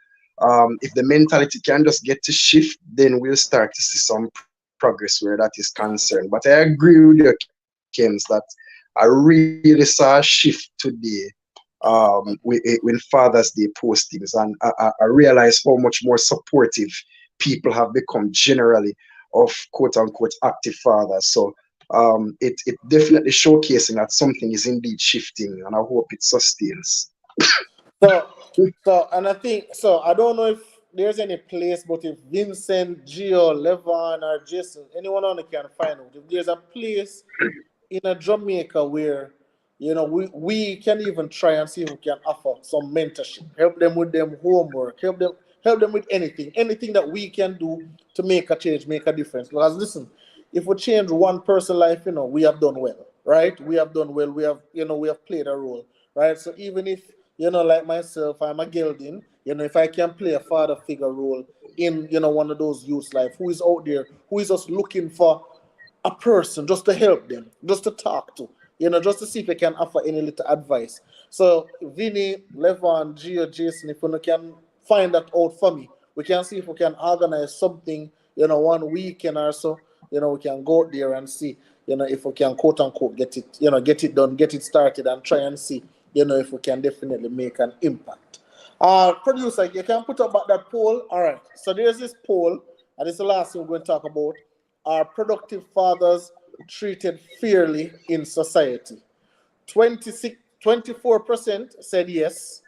if the mentality can just get to shift, then we'll start to see some progress where that is concerned. But I agree with your Kims that I really saw a shift today when Father's Day postings, and I realized how much more supportive people have become generally of quote unquote active fathers. So it definitely showcasing that something is indeed shifting, and I hope it sustains. So, and I think so. I don't know if there's any place, but if Vincent, Gio, Levon, or Jason, anyone on it can find out if there's a place in a Jamaica where we can even try and see if we can offer some mentorship, help them with them homework, help them with anything that we can do to make a change, make a difference. Because listen, if we change one person's life, we have done well, right? We have done well. We have played a role, right? So even if like myself, I'm a gelding, if I can play a father figure role in one of those youths' life who is out there, who is just looking for a person just to help them, just to talk to, just to see if I can offer any little advice. So, Vinny, Levon, Gio, Jason, if you can find that out for me, we can see if we can organize something, one weekend or so, we can go out there and see, if we can quote unquote get it done, get it started, and try and see, if we can definitely make an impact. Producer, you can put up that poll. All right. So there's this poll, and it's the last thing we're going to talk about. Are productive fathers treated fairly in society? 24% said yes,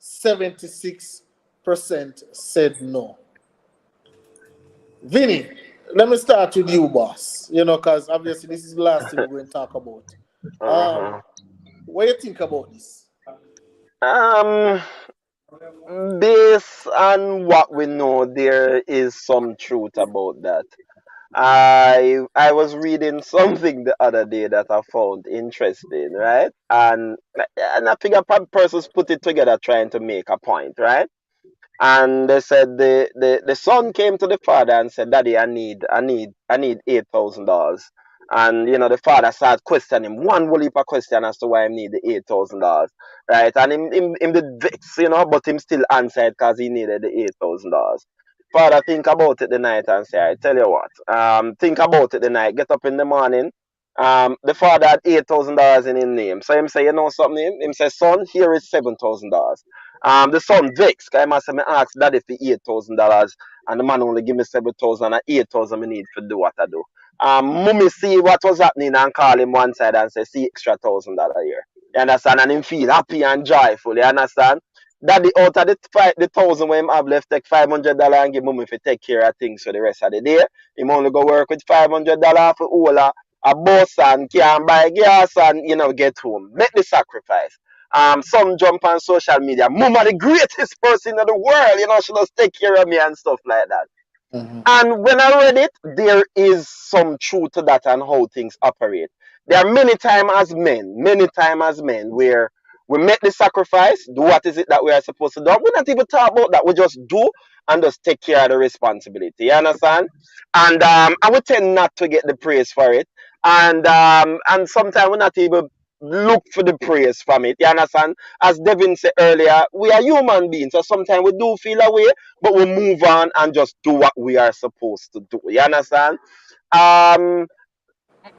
76% said no. Vinny, let me start with you, boss. Because obviously this is the last thing we're going to talk about. What do you think about this? Um, Based on what we know, there is some truth about that. I was reading something the other day that I found interesting, right? And I think a person's put it together trying to make a point, right? And they said the son came to the father and said, "Daddy, I need $8,000." And the father started questioning him one whole heap of question as to why he need the $8,000, right? And him the vex, but him still answered because he needed the $8,000. Father, think about it the night and say, I tell you what, think about it the night, get up in the morning. The father had $8,000 in his name. So him say, you know something? Him say, son, here is $7,000. The son vexed. I must have asked daddy for $8,000, and the man only give me 7,000 and 8,000 I need to do what I do. Mummy see what was happening and call him one side and say, see extra $1,000 here. You understand? And him feel happy and joyful. You understand? Daddy out of the thousand when him have left, take $500 and give mummy to take care of things for the rest of the day. Him only go work with $500 for all a bus and can buy gas and get home. Make the sacrifice. Some jump on social media. Mama, the greatest person in the world, she does take care of me and stuff like that. Mm-hmm. And when I read it, there is some truth to that and how things operate. There are many times as men, where we make the sacrifice, do what is it that we are supposed to do. We not even talk about that. We just do and just take care of the responsibility. You understand? And I would tend not to get the praise for it. And sometimes we not even look for the praise from it. You understand? As Devin said earlier, we are human beings. So sometimes we do feel away, but we move on and just do what we are supposed to do. You understand? Um,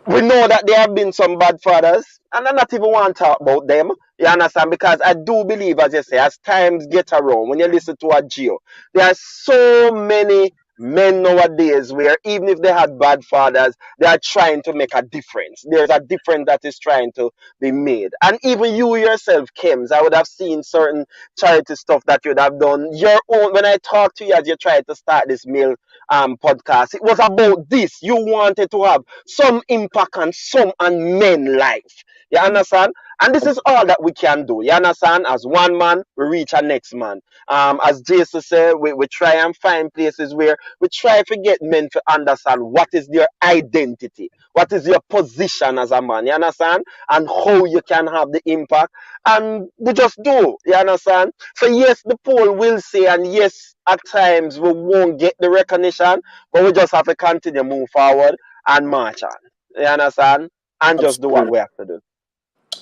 we know that there have been some bad fathers, and I not even want to talk about them. You understand? Because I do believe, as you say, as times get around, when you listen to a Geo, there are so many men nowadays where even if they had bad fathers, they are trying to make a difference. There's a difference that is trying to be made. And even you yourself, Kems, I would have seen certain charity stuff that you'd have done. Your own, when I talked to you as you tried to start this meal podcast, it was about this. You wanted to have some impact on men life. You understand? And this is all that we can do. You understand? As one man, we reach our next man. As Jesus said, we try and find places where we try to get men to understand what is their identity, what is your position as a man, you understand? And how you can have the impact. And we just do, you understand? So yes, the poll will say, and yes, at times we won't get the recognition, but we just have to continue move forward and march on. You understand? And just do what Absolutely. we have to do.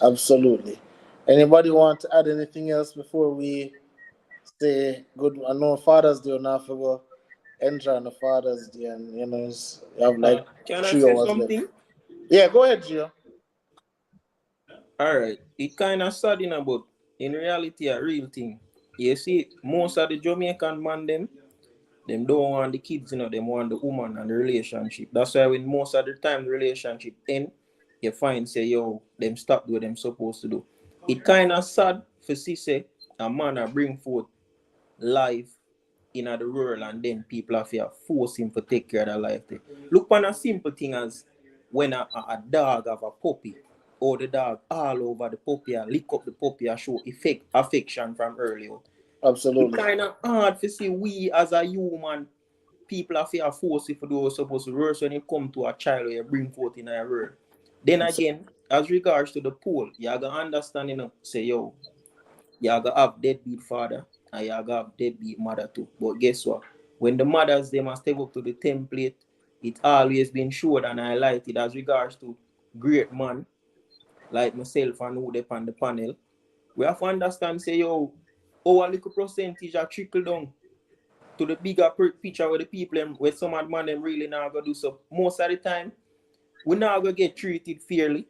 Absolutely. Anybody want to add anything else before we say good? I know Father's Day now for go enter on the Father's Day, and you know you have like Can I 3 say hours left. something? Yeah, go ahead, Gio. All right. It kind of sad, but in reality, a real thing. You see, most of the Jamaican man, them don't want the kids, them want the woman and the relationship. That's why when most of the time the relationship end, you find say, yo, them stop what them supposed to do. It kind of sad for see say a man a bring forth life in the world and then people have to force him to take care of their life. Look on a simple thing as when a dog have a puppy, or the dog all over the puppy and lick up the puppy and show affection from earlier. Absolutely. It's kind of hard to see we as a human people have to force if they are supposed to worse when it come to a child where you bring forth in a world. Then again, as regards to the pool, you have to understand, say, yo, you have to have deadbeat father and you have to have deadbeat mother too. But guess what? When the mothers, they must step up to the template, it's always been showed and highlighted as regards to great man, like myself and who they on the panel. We have to understand, say, yo, our little percentage are trickle down to the bigger picture where the people, where some of man them really not going to do so. Most of the time, we're not going to get treated fairly.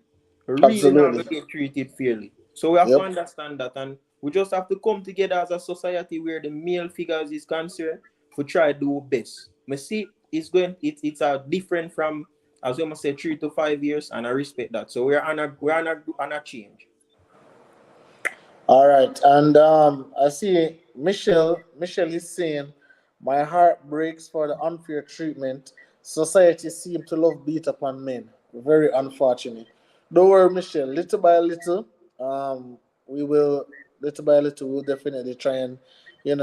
We're really not going to get treated fairly. So we have to understand that, and we just have to come together as a society where the male figures is concerned to try to do best. Me see, it's a different from, as we must say, 3 to 5 years, and I respect that. So we're on a change. All right, and I see Michelle. Michelle is saying, "My heart breaks for the unfair treatment. Society seems to love beat upon men. Very unfortunate." Don't worry, Michelle. Little by little, we will. Little by little, we'll definitely try and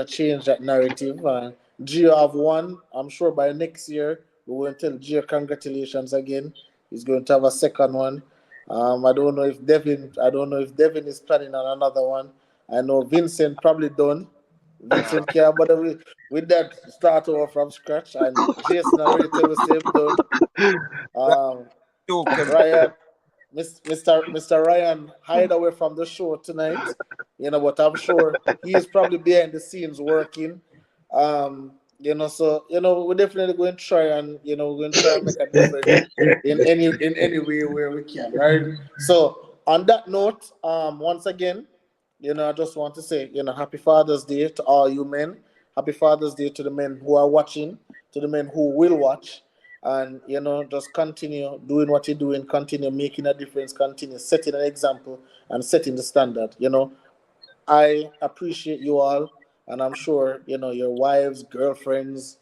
change that narrative. And Gio have won. I'm sure by next year we will tell Gio congratulations again. He's going to have a second one. I don't know if Devin. I don't know if Devin is planning on another one. I know Vincent probably done. Vincent care, but with that start over from scratch, and Jason already tell us him done. Ryan, Mr. Ryan, hide away from the show tonight. But I'm sure he is probably behind the scenes working. So we're definitely going to try and we're going to try and make a difference in any way where we can, right? So on that note, once again, I just want to say, happy Father's Day to all you men. Happy Father's Day to the men who are watching, to the men who will watch, and just continue doing what you're doing, continue making a difference, continue setting an example and setting the standard. I appreciate you all. And I'm sure, your wives, girlfriends,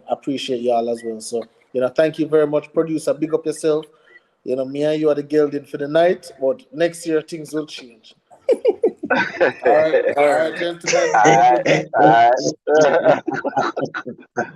appreciate y'all as well. So, thank you very much, producer. Big up yourself. Me and you are the gelding for the night, but next year things will change. All right, gentlemen. Have a good night.